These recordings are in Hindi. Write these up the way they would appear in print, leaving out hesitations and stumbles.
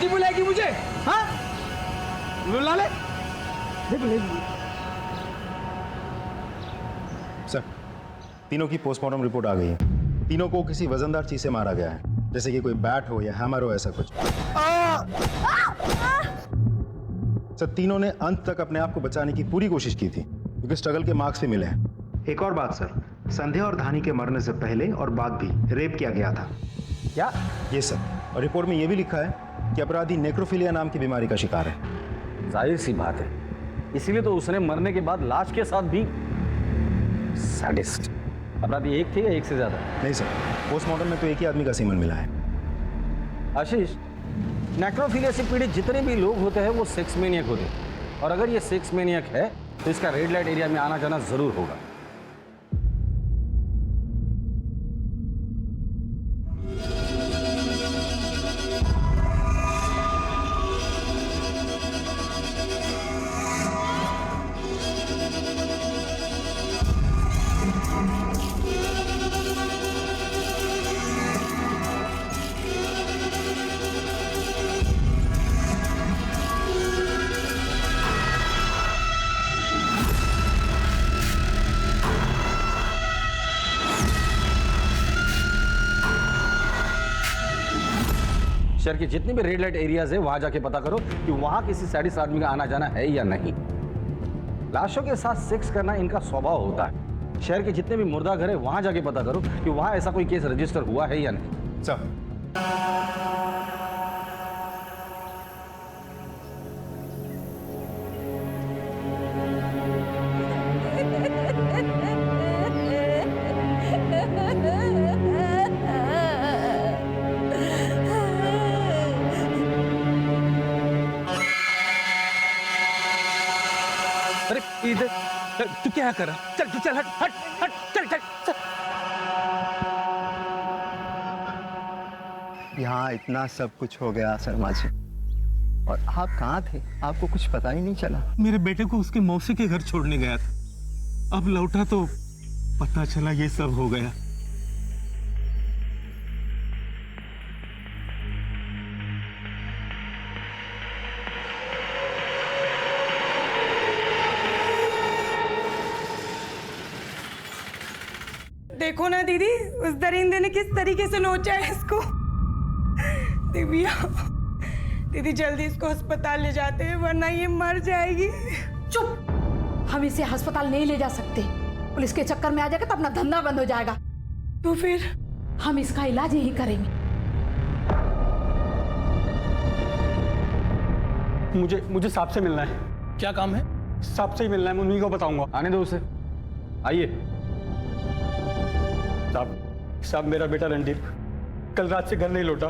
पार्टी बुलाएगी मुझे? हाँ, बुला ले। सर, तीनों की पोस्टमार्टम रिपोर्ट आ गई है। तीनों को किसी वजनदार चीज से मारा गया है, जैसे कि कोई बैट हो या हैमर हो, ऐसा कुछ। सर, तीनों ने अंत तक अपने आप को बचाने की पूरी कोशिश की थी, क्योंकि स्ट्रगल के मार्क्स भी मिले हैं। एक और बात सर, संध्या और धानी के मरने से पहले और बाद भी रेप किया गया था। क्या? ये सर, और रिपोर्ट में यह भी लिखा है कि अपराधी नेक्रोफिलिया नाम की बीमारी का शिकार है। जाहिर सी बात है, इसीलिए तो उसने मरने के बाद लाश के साथ भी सैडिस्ट। अपराधी एक थे या एक से ज्यादा? नहीं सर, पोस्टमार्टम में तो एक ही आदमी का सीमन मिला है। आशीष, नेक्रोफिलिया से पीड़ित जितने भी लोग होते हैं वो सेक्स मैनियक होते हैं, और अगर ये सेक्स मैनियक है तो इसका रेड लाइट एरिया में आना जाना जरूर होगा। शहर के जितने भी रेड लाइट एरियाज है वहां जाके पता करो कि वहां किसी सैडिस्ट आदमी का आना जाना है या नहीं। लाशों के साथ सेक्स करना इनका स्वभाव होता है। शहर के जितने भी मुर्दा घर है वहां जाके पता करो कि वहां ऐसा कोई केस रजिस्टर हुआ है या नहीं। सर, अरे इधर तू क्या कर रहा है? चल तू चल, हट हट हट, चल चल चल। यहाँ इतना सब कुछ हो गया शर्मा जी, और आप कहाँ थे? आपको कुछ पता ही नहीं चला। मेरे बेटे को उसके मौसी के घर छोड़ने गया था। अब लौटा तो पता चला ये सब हो गया। देखो ना दीदी, उस दरिंदे ने किस तरीके से नोचा है इसको। दिव्या, दीदी जल्दी इसको अस्पताल ले जाते हैं वरना ये मर जाएगी। चुप! हम इसे अस्पताल नहीं ले जा सकते। पुलिस के चक्कर में आ जाएगा तो अपना धंधा बंद हो जाएगा। तो फिर हम इसका इलाज यही करेंगे। मुझे सांप से मिलना है। क्या काम है? सांप से ही मिलना है, मैं उन्हीं को बताऊंगा। आने दो उसे। आइए। साहब, मेरा बेटा रणदीप कल रात से घर नहीं लौटा।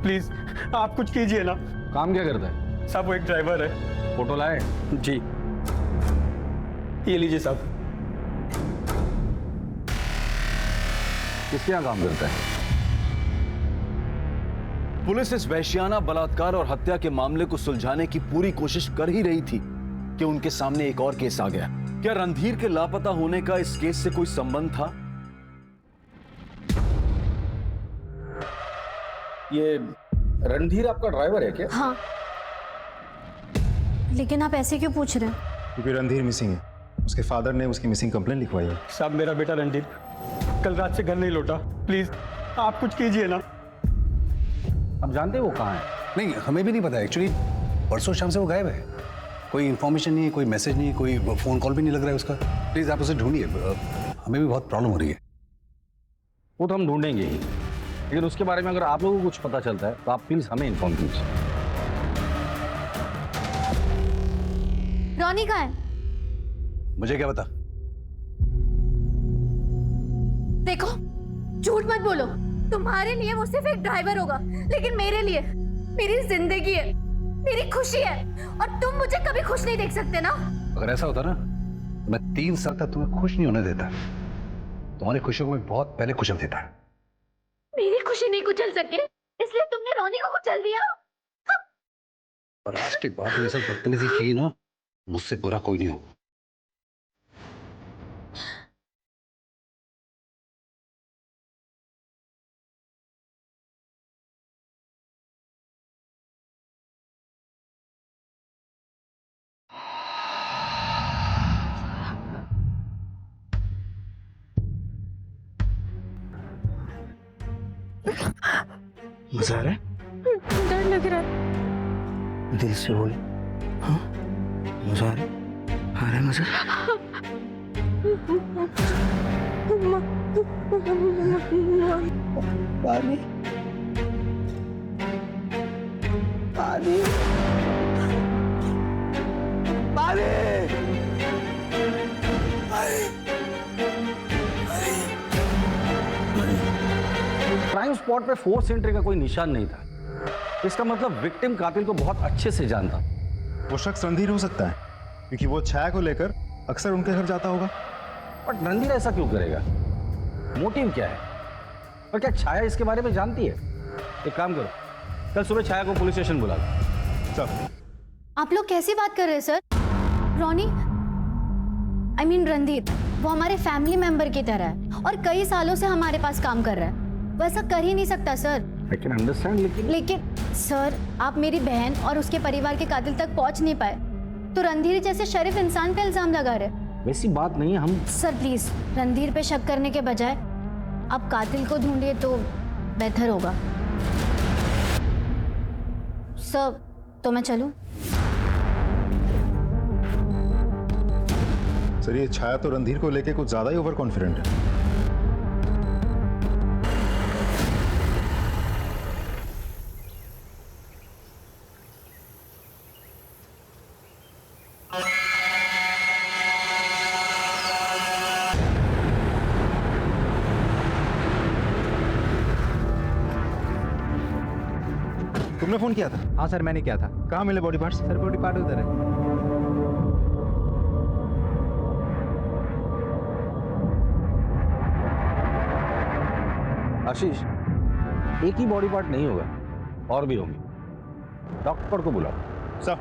प्लीज आप कुछ कीजिए ना। काम क्या करता है? साहब, वो एक ड्राइवर है। फोटो लाए? जी, ये लीजिए साहब। किसके यहाँ काम करता है? पुलिस इस वैश्याना बलात्कार और हत्या के मामले को सुलझाने की पूरी कोशिश कर ही रही थी कि उनके सामने एक और केस आ गया। क्या रणधीर के लापता होने का इस केस से कोई संबंध था? ये रणधीर आपका ड्राइवर है क्या? हाँ, लेकिन आप ऐसे क्यों पूछ रहे हैं? क्योंकि रणधीर मिसिंग है। उसके फादर ने उसकी मिसिंग कंप्लेंट लिखवाई है। साहब, मेरा बेटा रणदीप कल रात से घर नहीं लौटा। प्लीज आप कुछ कीजिए ना। आप जानते हैं वो कहाँ है? नहीं, हमें भी नहीं पता एक्चुअली। परसों शाम से वो गायब है। कोई इन्फॉर्मेशन नहीं है, कोई मैसेज नहीं है, कोई फोन कॉल भी नहीं लग रहा है उसका। प्लीज आप उसे ढूंढिए, हमें भी बहुत प्रॉब्लम हो रही है। वो तो हम ढूंढेंगे ही, लेकिन उसके बारे में अगर आप लोगों को कुछ पता चलता है तो आप प्लीज हमें इन्फॉर्म कीजिए। रॉनी कहाँ है? मुझे क्या पता? देखो, झूठ मत बोलो। तुम्हारे लिए वो सिर्फ एक ड्राइवर होगा, लेकिन मेरे लिए मेरी जिंदगी है, मेरी खुशी है, और तुम मुझे कभी खुश नहीं देख सकते ना। अगर ऐसा होता ना, तो मैं 3 साल तक तुम्हें खुश नहीं होने देता। तुम्हारी खुशियों को मैं बहुत पहले कुचल देता। मेरी खुशी नहीं कुचल सके, इसलिए तुमने रॉनी को कुचल दिया। और आज के बाद ये सब बदतमीजी की ना, मुझसे बुरा कोई नहीं होगा। मजा आ रहा है? डर लग रहा है। दिल से बोले। हाँ, मजा आ रहा है? आ रहा है मजा? पानी पानी पानी क्राइम स्पॉट पे फोर्स एंट्री का कोई निशान नहीं था। इसका मतलब विक्टिम कातिल को बहुत अच्छे से जानता। वो शख्स रणधीर हो सकता है क्योंकि वो छाया को लेकर अक्सर उनके घर जाता होगा। बट रणधीर ऐसा क्यों करेगा? मोटिव क्या है? और क्या छाया इसके बारे में जानती है? एक काम करो, कल सुबह छाया को पुलिस स्टेशन बुला लो। चल। आप लोग कैसी बात कर रहे हैं sir? Roni I mean Randhir, वो हमारे फैमिली मेंबर की तरह है और कई सालों से हमारे पास काम कर रहा है। वो ऐसा कर ही नहीं सकता सर। I can understand, लेकिन सर, आप मेरी बहन और उसके परिवार के कातिल तक पहुंच नहीं पाए तो रणधीर जैसे शरीफ इंसान पे इल्जाम लगा रहे। वैसी बात नहीं है। हम सर प्लीज रणधीर पे शक करने के बजाय आप कातिल को ढूंढिए तो बेहतर होगा। सर तो मैं चलूं? सर ये छाया तो रणधीर को लेकर कुछ ज्यादा ही ओवर कॉन्फिडेंट है। तुमने फोन किया था? हाँ सर, मैंने किया था। कहाँ मिले body parts? Sir body part उधर है। आशीष, एक ही बॉडी पार्ट नहीं होगा, और भी होंगे। डॉक्टर को बुलाओ। सर।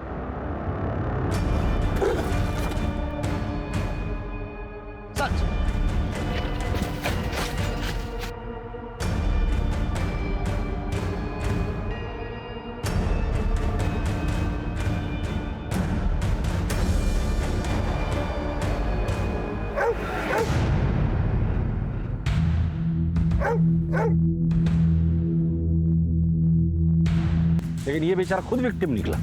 सच। लेकिन ये बेचारा खुद विक्टिम निकला।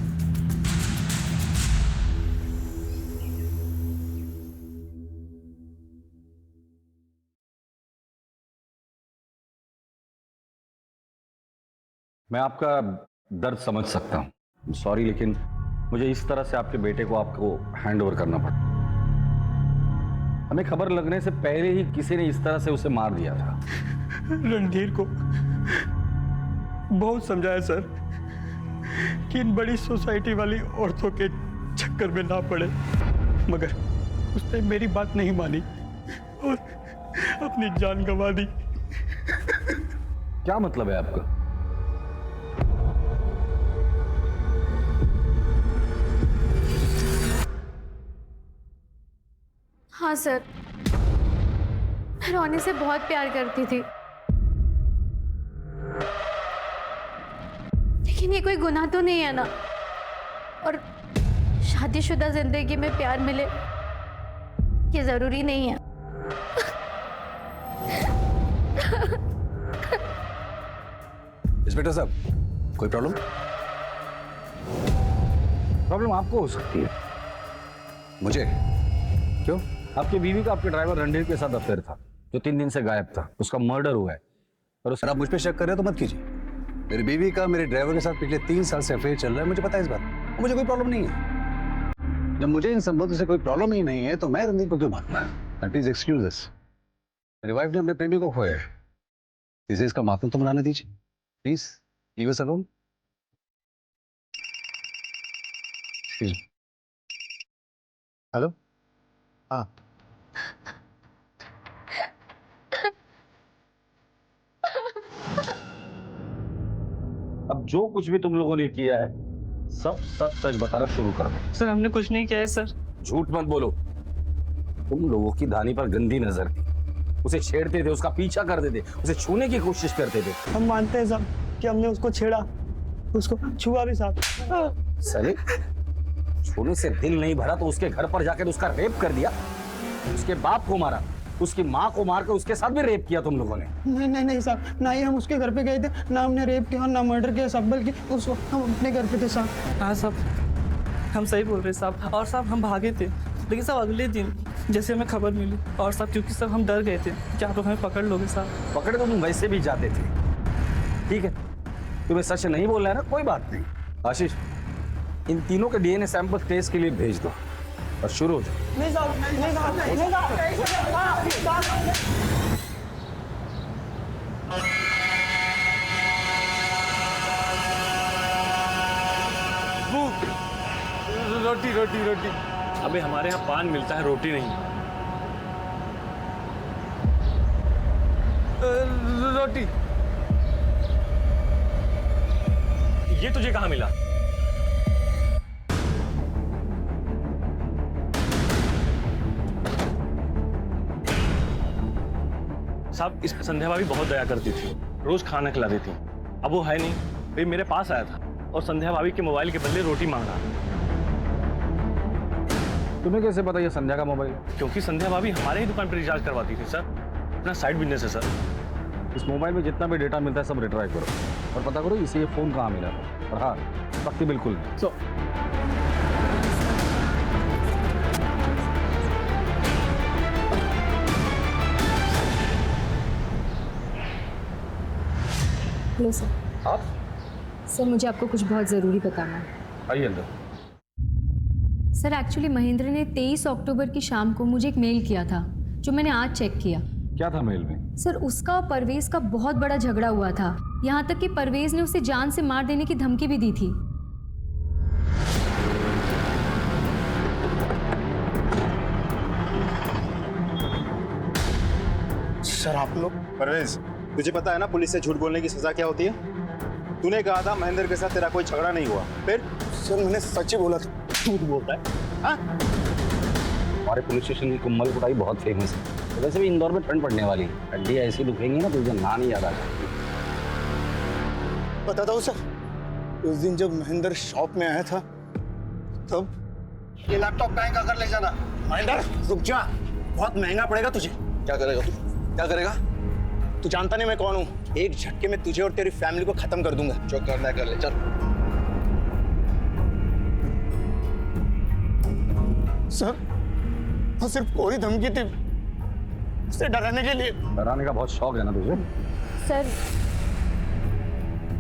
मैं आपका दर्द समझ सकता हूं, सॉरी, लेकिन मुझे इस तरह से आपके बेटे को आपको हैंड ओवर करना पड़ा। हमें खबर लगने से पहले ही किसी ने इस तरह से उसे मार दिया था। रणधीर को बहुत समझाया सर कि इन बड़ी सोसाइटी वाली औरतों के चक्कर में ना पड़े, मगर उसने मेरी बात नहीं मानी और अपनी जान गंवा दी। क्या मतलब है आपका? हाँ सर, मैं रोनी से बहुत प्यार करती थी, लेकिन ये कोई गुनाह तो नहीं है ना। और शादीशुदा जिंदगी में प्यार मिले ये जरूरी नहीं है। इंस्पेक्टर साहब, कोई प्रॉब्लम? प्रॉब्लम आपको हो सकती है। मुझे? क्यों? आपकी बीवी का आपके ड्राइवर रणधीर के साथ अफेयर था, जो 3 दिन से गायब था। उसका मर्डर हुआ है और अगर आप मुझ पे शक कर रहे हो तो मत कीजिए। मेरी बीवी का मेरे ड्राइवर के साथ पिछले 3 साल से अफेयर चल रहा है, मुझे पता है इस बात। मुझे कोई प्रॉब्लम नहीं है। जब मुझे इन संबंधों से कोई प्रॉब्लम ही नहीं है तो मैं रणधीर को क्यों मारूंगा? प्लीज एक्सक्यूज अस। मेरी वाइफ ने अपने प्रेमी को खोया है, इसे इसका मातम तो मनाने दीजिए please. Leave us alone. Hello. हाँ। अब जो कुछ भी तुम लोगों ने किया है सब सच सच बताना शुरू कर दो। सर हमने कुछ नहीं किया है सर। झूठ मत बोलो। तुम लोगों की धानी पर गंदी नजर थी, उसे छेड़ते थे, उसका पीछा करते थे, उसे छूने की कोशिश करते थे। हम मानते हैं साहब कि हमने उसको छेड़ा, उसको छुआ भी साहब। सरे, छूने से दिल नहीं भरा तो उसके घर पर जाकर उसका रेप कर दिया, उसके बाप को मारा, उसकी माँ को मार कर उसके साथ भी रेप किया तुम लोगों ने। नहीं नहीं नहीं साहब, ना ही हम उसके घर पे गए थे, ना हमने रेप किया, ना मर्डर किया साहब, बल्कि उस वक्त हम अपने घर पे थे साहब। हाँ साहब, हम सही बोल रहे साहब। और साहब हम भागे थे, लेकिन साहब अगले दिन जैसे हमें खबर मिली, और साहब क्योंकि साहब हम डर गए थे कि आप लोग हमें पकड़ लोगे साहब। पकड़े तो तुम वैसे भी जाते थे। ठीक है, तुम्हें सच नहीं बोलना है ना, कोई बात नहीं। आशीष, इन तीनों के डीएनए सैंपल टेस्ट के लिए भेज दो और शुरू हो जाओ। नहीं साहब, नहीं साहब, नहीं साहब। रोटी रोटी रोटी। अबे हमारे यहाँ पान मिलता है, रोटी नहीं। रोटी। ये तुझे कहाँ मिला? साहब, इस संध्या भाभी बहुत दया करती थी, रोज खाना खिला देती। अब वो है नहीं, भाई मेरे पास आया था और संध्या भाभी के मोबाइल के बदले रोटी मांग रहा। तुम्हें कैसे पता ये संध्या का मोबाइल है? क्योंकि संध्या भाभी हमारे ही दुकान पर रिचार्ज करवाती थी सर, अपना साइड बिजनेस है सर। इस मोबाइल में जितना भी डेटा मिलता है सब रिट्राई करो और पता करो इसे ये फोन कहाँ मिला। और हाँ, पक्की बिल्कुल नहीं। Hello sir. आप? सर मुझे आपको कुछ बहुत ज़रूरी बताना है। आइए अंदर। सर एक्चुअली महेंद्र ने 23 अक्टूबर की शाम को मुझे एक मेल किया था, जो मैंने आज चेक किया। क्या था मेल में? सर उसका और परवेज का बहुत बड़ा झगड़ा हुआ था, यहाँ तक कि परवेज ने उसे जान से मार देने की धमकी भी दी थी। सर आप लोग? परवेज, तुझे पता है ना पुलिस से झूठ बोलने की सजा क्या होती है? तूने कहा था महेंद्र के साथ तेरा कोई झगड़ा नहीं हुआ, फिर? सर मैंने सच ही बोला था। झूठ बोलता है? हाँ? हमारे पुलिस स्टेशन की कुम्मल कुटाई बहुत फेमस है। वैसे भी इंदौर में ठंड पड़ने वाली है, हड्डी ऐसी दुखेंगी ना तुझे ना नहीं याद आ जाएगी। बताता हूँ सर, उस दिन जब महेंद्र शॉप में आया था, तब ये लैपटॉप बैंक अगर ले जाना। महेंद्र रुक जा, बहुत महंगा पड़ेगा तुझे। क्या करेगा तू? क्या करेगा? तू जानता नहीं मैं कौन हूँ। एक झटके में तुझे और तेरी फैमिली को खत्म कर दूंगा। जो करना है कर ले, चल। सर वो सिर्फ कोई धमकी थी, उसे डराने के लिए। डराने का बहुत शौक है ना तुझे? सर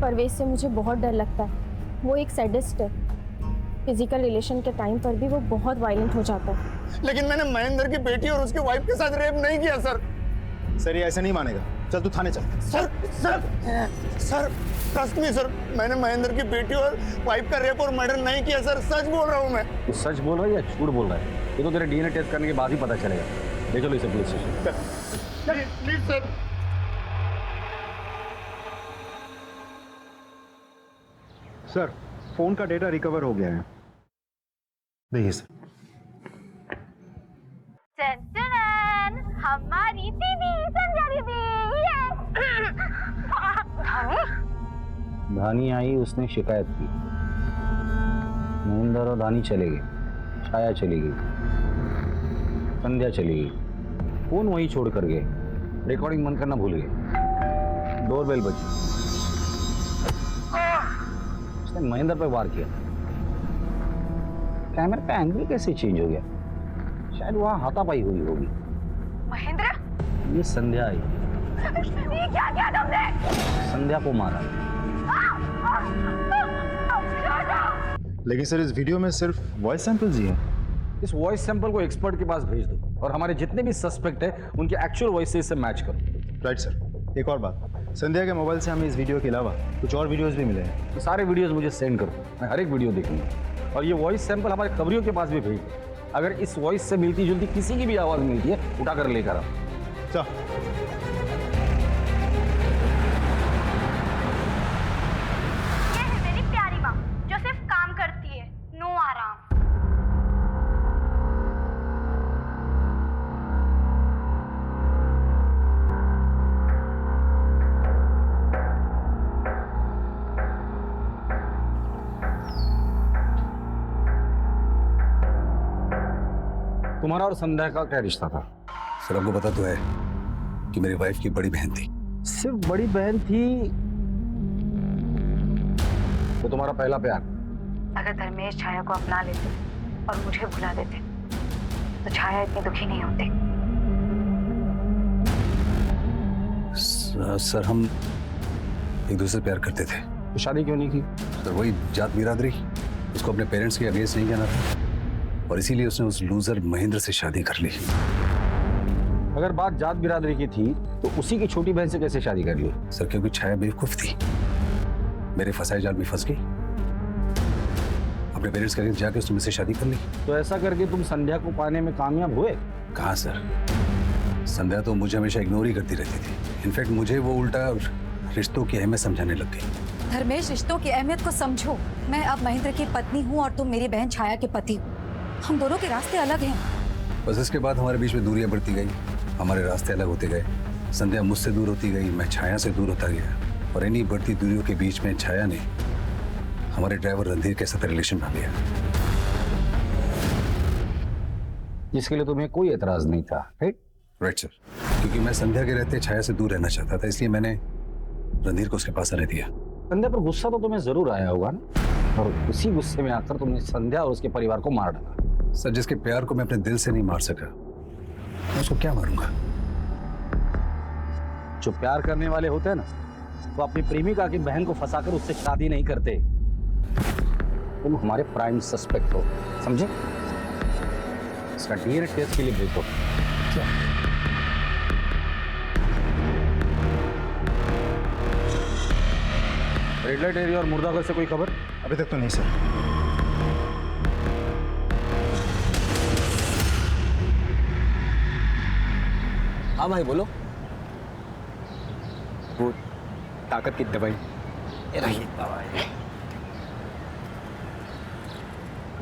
परवेज से मुझे बहुत डर लगता है, वो एक सैडिस्ट है। फिजिकल रिलेशन के टाइम पर भी वो बहुत वायलेंट हो जाता है। लेकिन मैंने महेंद्र की बेटी और उसके वाइफ के साथ रेप नहीं किया सर। सर ये ऐसे नहीं मानेगा, चल तू थाने चल। Sir sir sir trust me sir, मैंने महेंद्र की बेटी और वाइफ का रेप और मर्डर नहीं किया सर, सच बोल रहा हूँ मैं। तू सच बोल रहा है या झूठ बोल रहा है? ये तो तेरे डीएनए टेस्ट करने के बाद ही पता चलेगा। ले चलो इसे police station. Please sir. Sir phone का डेटा रिकवर हो गया है, देखिए सर। हमारी दीदी संध्या दीदी। धानी आई, उसने शिकायत की। महेंद्र और धानी चले गए, छाया चली गई, संध्या चली गई, फोन वहीं छोड़ कर गए, रिकॉर्डिंग बंद करना भूल गए। डोरबेल बजी, उसने महेंद्र पर वार किया। कैमरे का एंगल कैसे चेंज हो गया? शायद वहां हाथापाई हुई होगी। महेंद्र, ये संध्या आई, ये क्या किया तुमने? संध्या को मारा। लेकिन सर इस वीडियो में सिर्फ वॉइस सैंपल्स ही हैं। इस वॉइस सैंपल को एक्सपर्ट के पास भेज दो और हमारे जितने भी सस्पेक्ट है उनके एक्चुअल वॉइस से इसे मैच करो। Right sir. एक और बात, संध्या के मोबाइल से हमें इस वीडियो के अलावा कुछ और वीडियोस भी मिले हैं। तो सारे वीडियोस मुझे सेंड करो, मैं हर एक वीडियो देखूंगा। और ये वॉइस सैंपल हमारे खबरियों के पास भी भेज दो। अगर इस वॉइस से मिलती जुलती किसी की भी आवाज़ मिलती है, उठाकर लेकर आओ। चल। ये है मेरी प्यारी माँ, जो सिर्फ काम करती है, नो आराम। तुम्हारा और संध्या का क्या रिश्ता था? सर आपको पता तो है कि मेरी वाइफ की बड़ी बहन थी। सिर्फ बड़ी बहन थी? वो तुम्हारा पहला प्यार? अगर धर्मेश छाया को अपना लेते और मुझे भुला देते तो छाया इतनी दुखी नहीं होती। सर हम एक दूसरे से प्यार करते थे। तो शादी क्यों नहीं की? सर वही जात बिरादरी, उसको अपने पेरेंट्स के अगेंस्ट नहीं कहना था और इसीलिए उसने उस लूजर महेंद्र से शादी कर ली। अगर बात जात बिरादरी की थी तो उसी की छोटी बहन से कैसे शादी कर ली? सर क्योंकि छाया बेवकूफ थी, मेरे फंसाए जाल में फंस गई, अपने पेरेंट्स के अगेंस्ट जाके उसने मुझसे शादी कर ली। तो ऐसा करके तुम संध्या को पाने में कामयाब हुए? कहाँ सर, संध्या तो मुझे हमेशा इग्नोर ही करती रहती थी। इनफैक्ट मुझे वो उल्टा रिश्तों की अहमियत समझाने लग गई। धर्मेश, रिश्तों की अहमियत को समझो। मैं अब महेंद्र की पत्नी हूँ और तुम मेरी बहन छाया के पति हो। हम दोनों के रास्ते अलग हैं। बस इसके बाद हमारे बीच में दूरियां बढ़ती गई, हमारे रास्ते अलग होते गए। संध्या मुझसे दूर होती गई, मैं छाया से दूर होता गया और इन्हीं बढ़ती दूरियों के बीच में छाया ने हमारे ड्राइवर रणधीर के साथ रिलेशन बना लिया, जिसके लिए तुम्हें कोई एतराज नहीं था, राइट? राइट सर, क्योंकि मैं संध्या के रहते छाया से दूर रहना चाहता था, इसलिए मैंने रणधीर को उसके पास आने दिया। संध्या पर गुस्सा तो तुम्हें जरूर आया होगा ना, और उसी गुस्से में आकर तुमने संध्या और उसके परिवार को मार डाला। सर जिसके प्यार को मैं अपने दिल से नहीं मार सका, मैं उसको क्या मारूंगा? जो प्यार करने वाले होते हैं ना, तो अपनी प्रेमिका की बहन को फंसाकर उससे शादी नहीं करते। तुम हमारे प्राइम सस्पेक्ट हो, समझे? इसका डीएनए टेस्ट के लिए भेजो। क्या? रेड लाइट एरिया और मुर्दाघर से कोई खबर? अभी तक तो नहीं सर। हाँ भाई बोलो। वो ताकत की दवाई।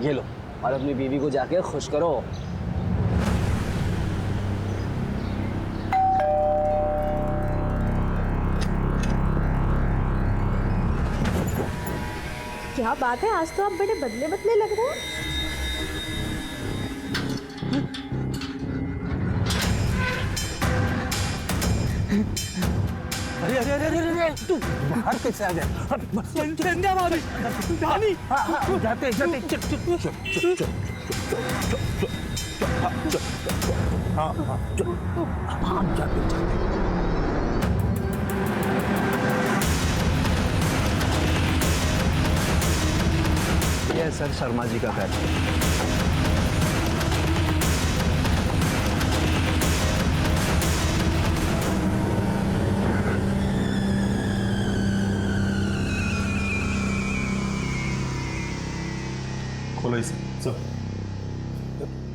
ये लो और अपनी बीवी को जाके खुश करो। क्या बात है, आज तो आप बड़े बदले बदले लग रहे हैं। अरे अरे अरे अरे तू बाहर कैसे आ गया? संध्या भाभी, रानी, जाते जाते चुप चुप चुप चुप चुप हाँ हाँ हाँ जाते जाते। यह सर शर्मा जी का फैसला। खोलो इसे।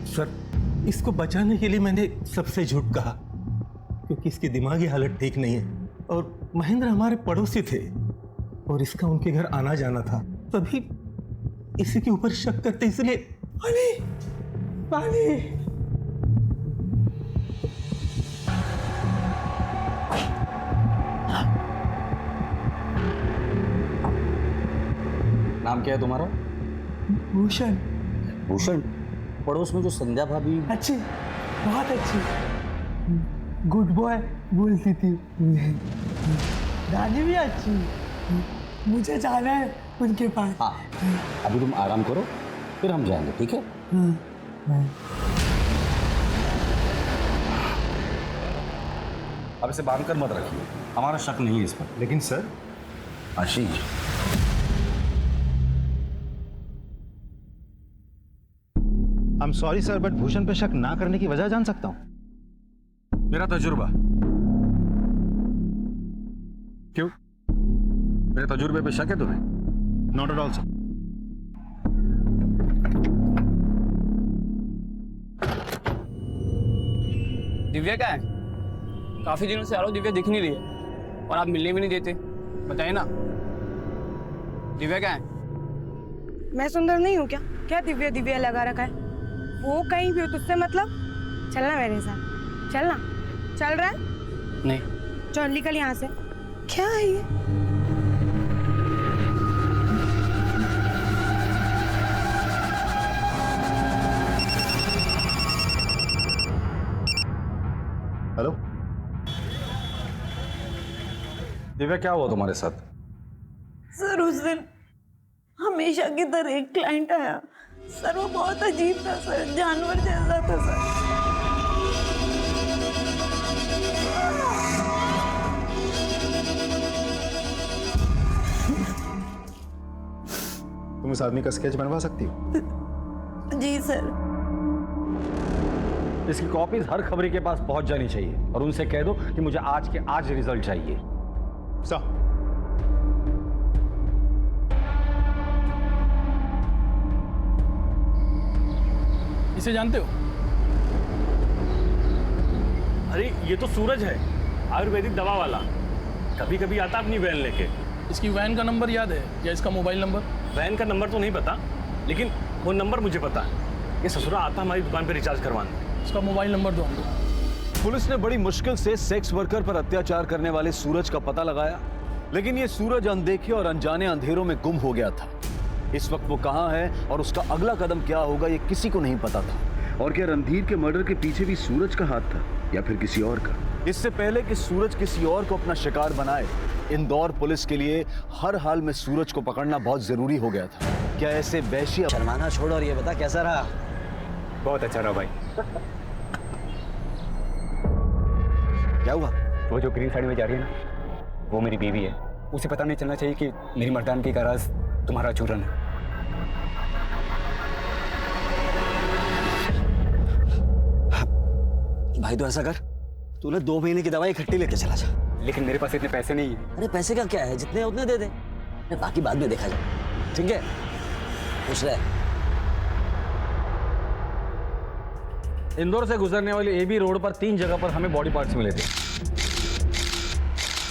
सर इसको बचाने के लिए मैंने सबसे झूठ कहा, क्योंकि इसकी दिमागी हालत ठीक नहीं है और महेंद्र हमारे पड़ोसी थे और इसका उनके घर आना जाना था, तभी इसी के ऊपर शक करते, इसलिए पानी पानी। नाम क्या है तुम्हारा? भूषण। भूषण? पड़ोस में जो संध्या भाभी? अच्छी, बहुत अच्छी, गुड बॉय बोलती थी। रानी भी अच्छी, मुझे जाना है उनके पास। हाँ, अभी तुम आराम करो, फिर हम जाएंगे, ठीक है? अब इसे बांध कर मत रखिए, हमारा शक नहीं है इस पर। लेकिन sir Ashish, I am sorry sir, but Bhushan पे शक ना करने की वजह जान सकता हूं? मेरा तजुर्बा। क्यों? मेरे तजुर्बे पे शक है तुम्हें? Not at all sir. Divya क्या है? काफी दिनों से आ रहा हूँ, दिव्या दिख नहीं रही है और आप मिलने भी नहीं देते। बताइए ना, दिव्या क्या है? मैं सुंदर नहीं हूँ क्या? क्या दिव्या दिव्या लगा रखा है? वो कहीं भी हो, तुझसे मतलब? चलना मेरे साथ, चलना। चल रहा है? नहीं। चल निकल यहाँ से। क्या है ये? हेलो, दिव्या क्या हुआ तुम्हारे साथ? सर उस दिन हमेशा की तरह एक क्लाइंट आया सर, वो बहुत अजीब था सर, जानवर जैसा था सर। तुम इस आदमी का स्केच बनवा सकती हो? जी सर। इसकी कॉपीज हर खबरी के पास पहुंच जानी चाहिए और उनसे कह दो कि मुझे आज के आज रिजल्ट चाहिए। सर, इसे जानते हो? अरे ये तो सूरज है, आयुर्वेदिक दवा वाला। कभी कभी आता अपनी वैन लेके। इसकी वैन का नंबर याद है या इसका मोबाइल नंबर? वैन का नंबर तो नहीं पता, लेकिन फोन नंबर मुझे पता है। ये ससुरा आता हमारी दुकान पे रिचार्ज करवाने। इसका मोबाइल नंबर दो हमको। पुलिस ने बड़ी मुश्किल से सेक्स वर्कर पर अत्याचार करने वाले सूरज का पता लगाया, लेकिन ये सूरज अनदेखे और अनजाने अंधेरों में गुम हो गया था। इस वक्त वो कहां है और उसका अगला कदम क्या होगा, ये किसी को नहीं पता था। और क्या रणधीर के मर्डर के पीछे भी सूरज का हाथ था या फिर किसी और का? इससे पहले कि सूरज किसी और को अपना शिकार बनाए, इंदौर पुलिस के लिए हर हाल में सूरज को पकड़ना बहुत जरूरी हो गया था। क्या ऐसे वैश्य शर्माना छोड़ और ये बता कैसा रहा? बहुत अच्छा रहा भाई। क्या हुआ? वो जो ग्रीन साड़ी में जा रही है ना, वो मेरी बीवी है। उसे पता नहीं चलना चाहिए कि मेरी मर्दानगी का राज तुम्हारा चूरन है। भाई तो ऐसा कर, तूने 2 महीने की दवाई इकट्ठी लेके चला जा। लेकिन मेरे पास इतने पैसे नहीं है। अरे पैसे का क्या है, जितने उतने दे दे, अरे बाकी बाद में देखा जाए, ठीक है? खुश रहे। इंदौर से गुजरने वाली एबी रोड पर 3 जगह पर हमें बॉडी पार्ट्स मिले थे,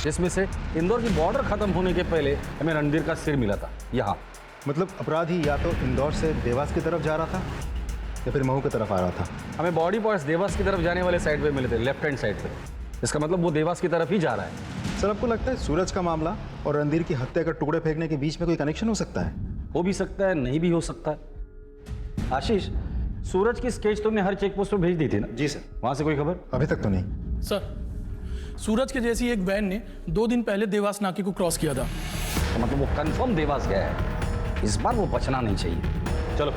जिसमें से इंदौर की बॉर्डर खत्म होने के पहले हमें रणधीर का सिर मिला था यहाँ। मतलब अपराधी या तो इंदौर से देवास की तरफ जा रहा था या फिर महू की तरफ आ रहा था। हमें बॉडी पार्ट्स देवास की तरफ जाने वाले साइड पे मिले थे, लेफ्ट हैंड साइड पे। इसका मतलब वो देवास की तरफ ही जा रहा है। सर, आपको लगता है सूरज का मामला और रणधीर की हत्या का टुकड़े फेंकने के बीच में कोई कनेक्शन हो सकता है? हो भी सकता है, नहीं भी हो सकता है। आशीष, सूरज की स्केच तुमने हर चेक पोस्ट पर भेज दी थी ना? जी सर। वहां से कोई खबर? अभी तक तो नहीं सर। सूरज के जैसी एक वैन ने 2 दिन पहले देवास नाके को क्रॉस किया था। तो मतलब वो कंफर्म देवास गया है। इस बार वो बचना नहीं चाहिए। चलो।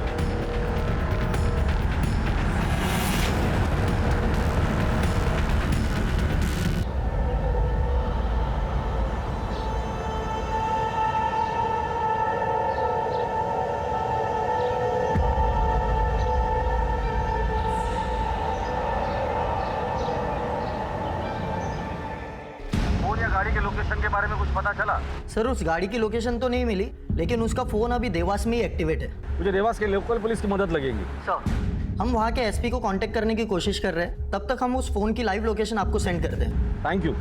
गाड़ी के लोकेशन के बारे में कुछ पता चला? सर उस गाड़ी की लोकेशन तो नहीं मिली, लेकिन उसका फोन अभी देवास में ही एक्टिवेट है। मुझे देवास के लोकल पुलिस की मदद लगेगी। सर, हम वहाँ के एसपी को कांटेक्ट करने की कोशिश कर रहे हैं, तब तक हम उस फोन की लाइव लोकेशन आपको सेंड कर दें। Thank you.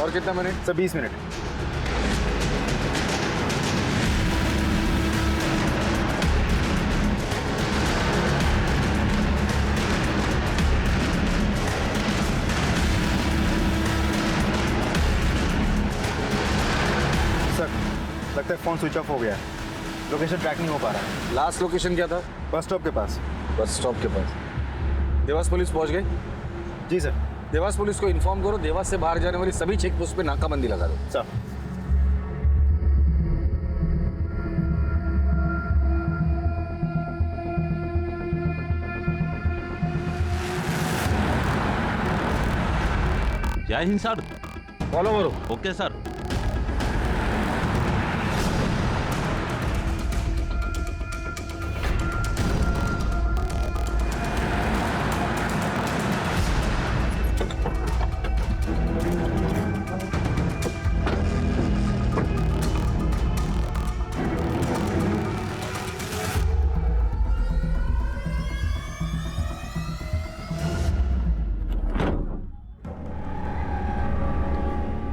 और कितना मिनट? Sir 20 minute. सर, लगता है फोन स्विच ऑफ हो गया है। लोकेशन ट्रैक नहीं हो पा रहा है। लास्ट लोकेशन क्या था? बस स्टॉप के पास। बस स्टॉप के पास। देवास पुलिस पहुंच गई? जी सर। देवास पुलिस को इन्फॉर्म करो, देवास से बाहर जाने वाली सभी चेक पोस्ट पे नाकाबंदी लगा दो। सर। जय हिंद सर। फॉलो करो। Okay sir.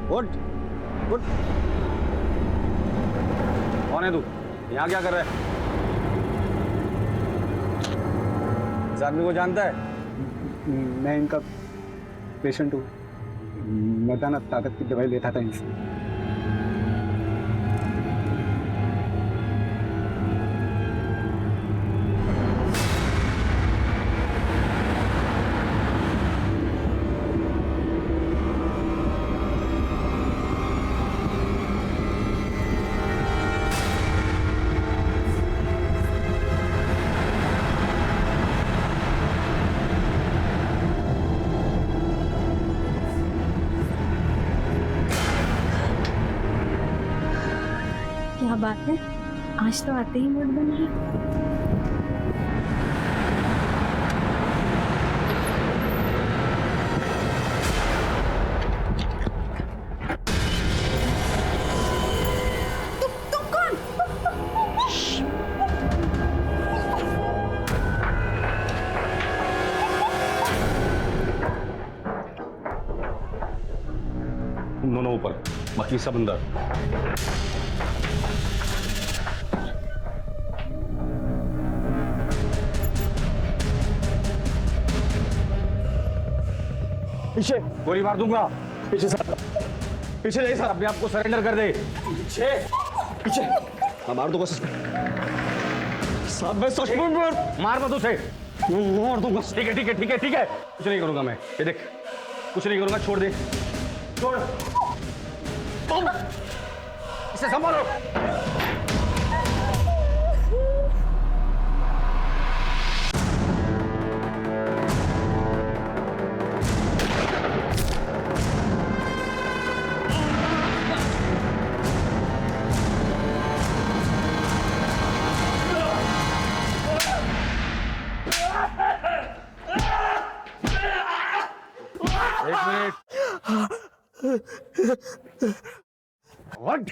Good good. कौन है तू? यहाँ क्या कर रहा है? इस आदमी को जानता है? मैं इनका पेशेंट हूँ, मर्दाना ताकत की दवाई लेता था इनसे। क्या बात है, आज तो आते ही मूड बन गया। तुम दोनों ऊपर, बाकी सब अंदर। पीछे गोली मार दूंगा। पीछे सर, पीछे नहीं सर, अपने आप को सरेंडर कर दे। पीछे पीछे, मैं मार दूंगा साहब, मैं सच में मार मत उसे, मार दूंगा। ठीक है ठीक है ठीक है ठीक है, कुछ नहीं करूंगा मैं। ये देख, कुछ नहीं करूंगा, छोड़ दे, छोड़। तुम इसे संभालो। What?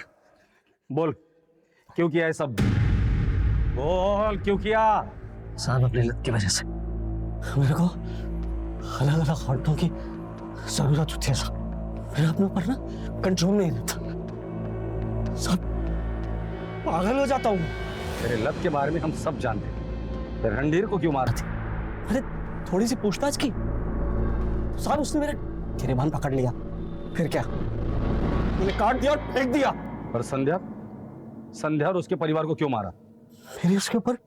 बोल, क्यों किया है सब? बोल, क्यों किया? साहब, अपने लत की वजह से मेरे को अलग अलग औरतों की जरूरत होती है साहब। मेरे अपने ऊपर ना कंट्रोल नहीं रहता साहब, पागल हो जाता हूँ। तेरे लत के बारे में हम सब जानते हैं। रणधीर को क्यों मारा था? अरे थोड़ी सी पूछताछ की साहब, उसने मेरे गिरेबान पकड़ लिया, फिर क्या, मैंने काट दिया और फेंक दिया। पर संध्या, संध्या और उसके परिवार को क्यों मारा? मेरी उसके ऊपर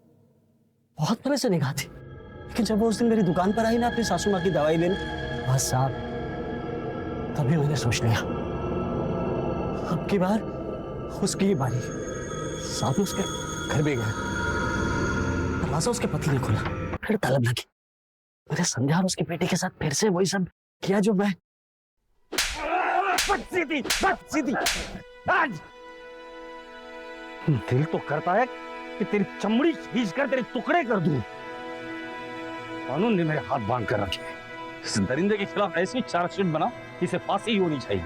बहुत पहले से निगाह थी, लेकिन जब वो उस दिन मेरी दुकान पर आई ना अपनी सासू माँ की दवाई लेने, बस साहब तभी मैंने सोच लिया अब की बार उसकी ही बारी। साहब उसके घर भी गए, दरवाजा उसके पति ने खोला, फिर तलब लगी। मैंने संध्या और उसके बेटे के साथ फिर से वही सब किया जो मैं। दिल तो करता है कि तेरी चमड़ी खींच कर तेरे टुकड़े कर दूं। कानून ने मेरे हाथ बांध कर रखे। इस दरिंदे के खिलाफ ऐसी चार्जशीट बना कि इसे फांसी ही होनी चाहिए।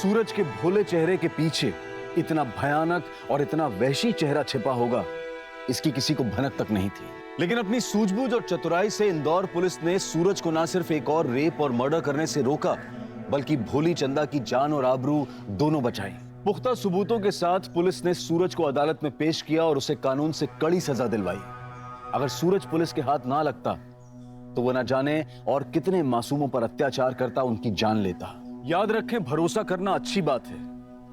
सूरज के भोले चेहरे के पीछे इतना भयानक और इतना वहशी चेहरा छिपा होगा, इसकी किसी को भनक तक नहीं थी। लेकिन अपनी सूझबूझ और चतुराई से इंदौर पुलिस ने सूरज को न सिर्फ एक और रेप और मर्डर करने से रोका, बल्कि भोली चंदा की जान और आबरू दोनों बचाई। पुख्ता सबूतों के साथ पुलिस ने सूरज को अदालत में पेश किया और उसे कानून से कड़ी सजा दिलवाई। अगर सूरज पुलिस के हाथ ना लगता तो वो न जाने और कितने मासूमों पर अत्याचार करता, उनकी जान लेता। याद रखें, भरोसा करना अच्छी बात है,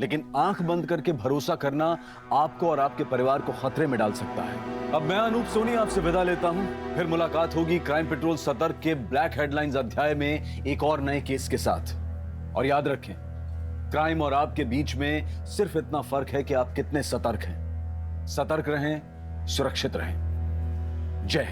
लेकिन आंख बंद करके भरोसा करना आपको और आपके परिवार को खतरे में डाल सकता है। अब मैं अनूप सोनी आपसे विदा लेता हूं। फिर मुलाकात होगी क्राइम पेट्रोल सतर्क के ब्लैक हेडलाइंस अध्याय में एक और नए केस के साथ। और याद रखें, क्राइम और आपके बीच में सिर्फ इतना फर्क है कि आप कितने सतर्क हैं। सतर्क रहें, सुरक्षित रहें। जय हिंद।